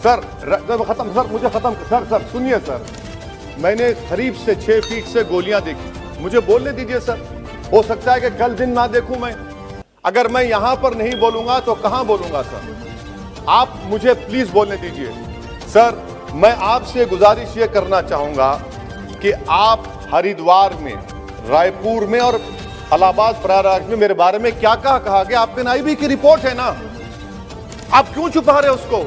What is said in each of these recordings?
Sir खत्म, sir मुझे खत्म, सर सुनिए सर, मैंने करीब से 6 फीट से गोलियां देखी, मुझे बोलने दीजिए सर। हो सकता है कि कल दिन ना देखूं मैं, अगर मैं यहां पर नहीं बोलूंगा तो कहां बोलूंगा सर? आप मुझे प्लीज बोलने दीजिए सर। मैं आपसे गुजारिश ये करना चाहूंगा कि आप हरिद्वार में, रायपुर में और इलाहाबाद प्रयागराज में मेरे बारे में क्या कहा गया? आपके एनआईबी की रिपोर्ट है ना, आप क्यों छुपा रहे उसको?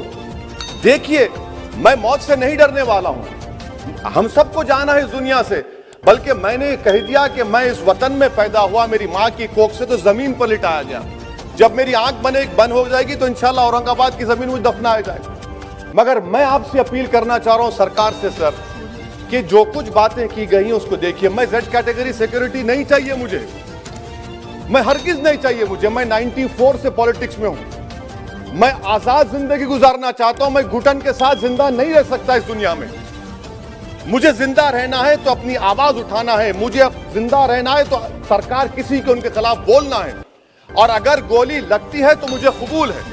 देखिए, मैं मौत से नहीं डरने वाला हूं, हम सबको जाना है इस दुनिया से, बल्कि मैंने कह दिया कि मैं इस वतन में पैदा हुआ, मेरी मां की कोख से तो जमीन पर लिटाया गया। जब मेरी आंख बंद हो जाएगी तो इंशाल्लाह औरंगाबाद की जमीन में दफनाया जाएगा। मगर मैं आपसे अपील करना चाह रहा हूं सरकार से सर, कि जो कुछ बातें की गई हैं उसको देखिए। मैं जेड कैटेगरी सिक्योरिटी नहीं चाहिए मुझे, मैं हरगिज नहीं चाहिए मुझे। मैं 94 से पॉलिटिक्स में हूं, मैं आजाद जिंदगी गुजारना चाहता हूं। मैं घुटन के साथ जिंदा नहीं रह सकता इस दुनिया में। मुझे जिंदा रहना है तो अपनी आवाज उठाना है, मुझे जिंदा रहना है तो सरकार किसी के उनके खिलाफ बोलना है, और अगर गोली लगती है तो मुझे कबूल है,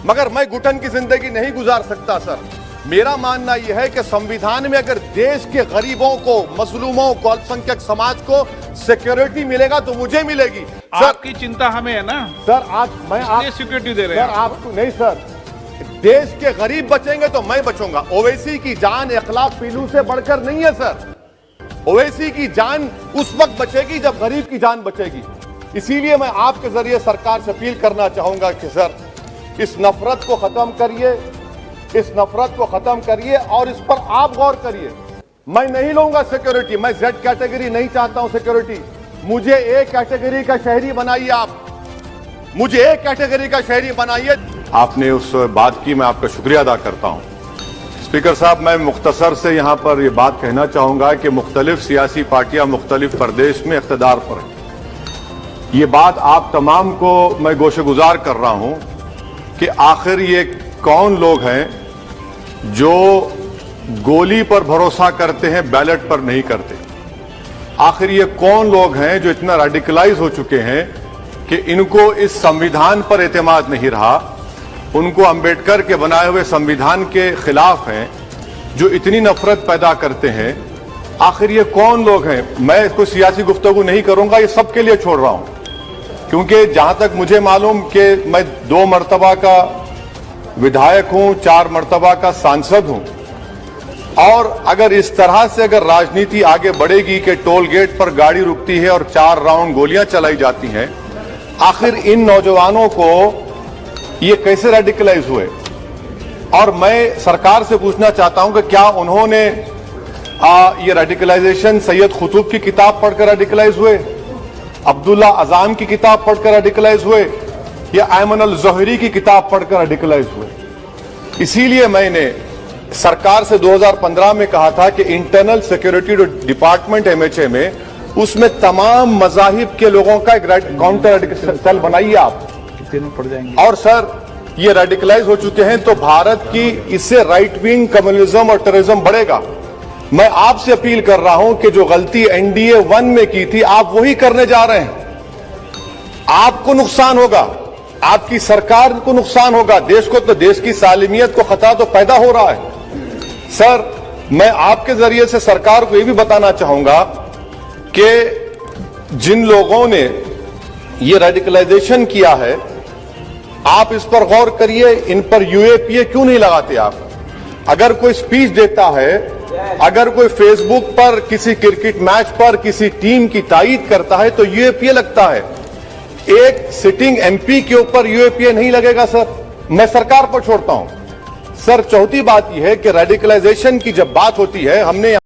मगर मैं घुटन की जिंदगी नहीं गुजार सकता सर। मेरा मानना यह है कि संविधान में अगर देश के गरीबों को, मजलूमों को, अल्पसंख्यक समाज को सिक्योरिटी मिलेगा तो मुझे मिलेगी सर। आपकी चिंता हमें है ना सर, मैं सिक्योरिटी दे रहे हैं आपको नहीं सर। देश के गरीब बचेंगे तो मैं बचूंगा। ओवैसी की जान इखलाक पीलू से बढ़कर नहीं है सर। ओवैसी की जान उस वक्त बचेगी जब गरीब की जान बचेगी। इसीलिए मैं आपके जरिए सरकार से अपील करना चाहूंगा कि सर, इस नफरत को खत्म करिए, इस नफरत को खत्म करिए और इस पर आप गौर करिए। मैं नहीं लूंगा सिक्योरिटी, मैं जेड कैटेगरी नहीं चाहता हूं सिक्योरिटी। मुझे ए कैटेगरी का शहरी बनाइए, आप मुझे ए कैटेगरी का शहरी बनाइए। आपने उस बात की मैं आपका शुक्रिया अदा करता हूं। स्पीकर साहब, मैं मुख्तसर से यहां पर यह बात कहना चाहूंगा कि मुख्तलिफ सियासी पार्टियां मुख्तलिफ प्रदेश में इख्तिदार पर हैं। ये बात आप तमाम को मैं गोशेगुजार कर रहा हूं कि आखिर ये कौन लोग हैं जो गोली पर भरोसा करते हैं, बैलेट पर नहीं करते? आखिर ये कौन लोग हैं जो इतना रेडिकलाइज हो चुके हैं कि इनको इस संविधान पर एतमाद नहीं रहा, उनको अंबेडकर के बनाए हुए संविधान के खिलाफ हैं, जो इतनी नफरत पैदा करते हैं? आखिर ये कौन लोग हैं? मैं इसको सियासी गुफ्तगू नहीं करूंगा, ये सबके लिए छोड़ रहा हूं, क्योंकि जहां तक मुझे मालूम कि मैं 2 मर्तबा का विधायक हूं, 4 मर्तबा का सांसद हूं, और अगर इस तरह से अगर राजनीति आगे बढ़ेगी कि टोल गेट पर गाड़ी रुकती है और 4 राउंड गोलियां चलाई जाती हैं, आखिर इन नौजवानों को ये कैसे रेडिकलाइज हुए? और मैं सरकार से पूछना चाहता हूं कि क्या उन्होंने ये रेडिकलाइजेशन सैयद कुतुब की किताब पढ़कर रेडिकलाइज हुए, अब्दुल्ला अजाम की किताब पढ़कर रेडिकलाइज हुए, या अयमन अल ज़ोहरी की किताब पढ़कर रेडिकलाइज हुए? इसीलिए मैंने सरकार से 2015 में कहा था कि इंटरनल सिक्योरिटी डिपार्टमेंट एमएचए में, उसमें तमाम मजाहिब के लोगों का एक काउंटर सेल बनाइए आप, पड़ जाएंगे। और सर, ये रेडिकलाइज हो चुके हैं तो भारत की इससे राइट विंग कम्युनिज्म और टेररिज्म बढ़ेगा। मैं आपसे अपील कर रहा हूं कि जो गलती एनडीए 1 में की थी, आप वही करने जा रहे हैं। आपको नुकसान होगा, आपकी सरकार को नुकसान होगा, देश को तो, देश की सालिमियत को खतरा तो पैदा हो रहा है। सर, मैं आपके जरिए से सरकार को यह भी बताना चाहूंगा कि जिन लोगों ने यह रेडिकलाइजेशन किया है, आप इस पर गौर करिए, इन पर यूएपीए क्यों नहीं लगाते आप? अगर कोई स्पीच देता है, अगर कोई फेसबुक पर किसी क्रिकेट मैच पर किसी टीम की तायीद करता है तो यूएपीए लगता है। एक सिटिंग एमपी के ऊपर यूएपीए नहीं लगेगा सर, मैं सरकार पर छोड़ता हूं। सर, चौथी बात यह है कि रेडिकलाइजेशन की जब बात होती है, हमने